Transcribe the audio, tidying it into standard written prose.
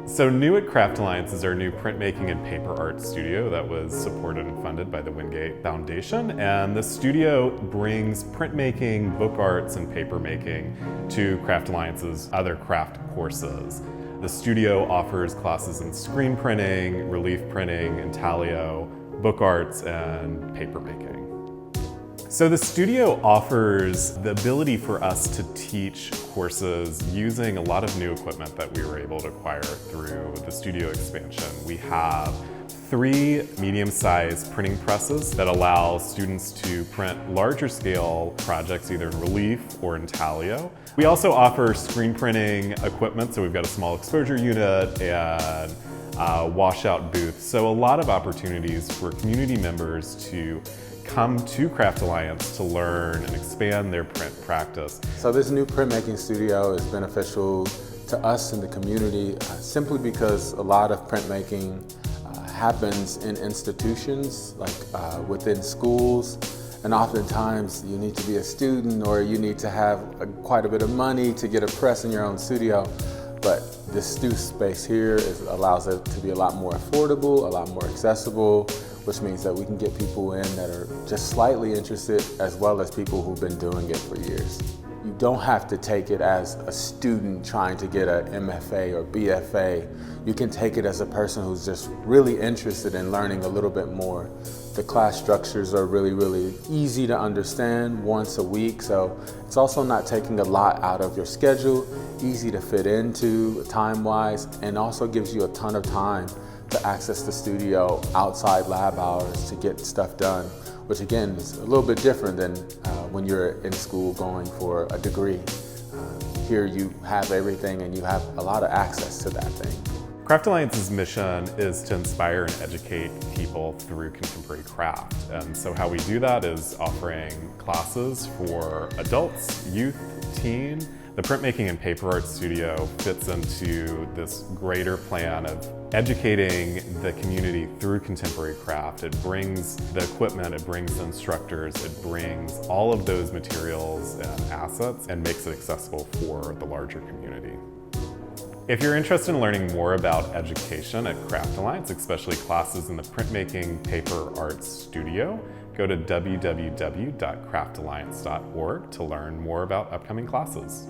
So new at Craft Alliance is our new printmaking and paper art studio that was supported and funded by the Wingate Foundation. And the studio brings printmaking, book arts, and paper making to Craft Alliance's other craft courses. The studio offers classes in screen printing, relief printing, intaglio, book arts, and paper making. So the studio offers the ability for us to teach courses using a lot of new equipment that we were able to acquire through the studio expansion. We have 3 medium-sized printing presses that allow students to print larger scale projects either in relief or intaglio. We also offer screen printing equipment, so we've got a small exposure unit and washout booth. So a lot of opportunities for community members to come to Craft Alliance to learn and expand their print practice. So this new printmaking studio is beneficial to us in the community simply because a lot of printmaking happens in institutions, like within schools, and oftentimes you need to be a student or you need to have quite a bit of money to get a press in your own studio. But this space here allows it to be a lot more affordable, a lot more accessible, which means that we can get people in that are just slightly interested as well as people who've been doing it for years. You don't have to take it as a student trying to get an MFA or BFA. You can take it as a person who's just really interested in learning a little bit more. The class structures are really easy to understand once a week, so it's also not taking a lot out of your schedule, easy to fit into time-wise, and also gives you a ton of time to access the studio outside lab hours to get stuff done, which again is a little bit different than when you're in school going for a degree. Here you have everything and you have a lot of access to that thing. Craft Alliance's mission is to inspire and educate people through contemporary craft. And so how we do that is offering classes for adults, youth, teen. The printmaking and paper art studio fits into this greater plan of educating the community through contemporary craft. It brings the equipment, it brings the instructors, it brings all of those materials and assets and makes it accessible for the larger community. If you're interested in learning more about education at Craft Alliance, especially classes in the printmaking paper arts studio, go to www.craftalliance.org to learn more about upcoming classes.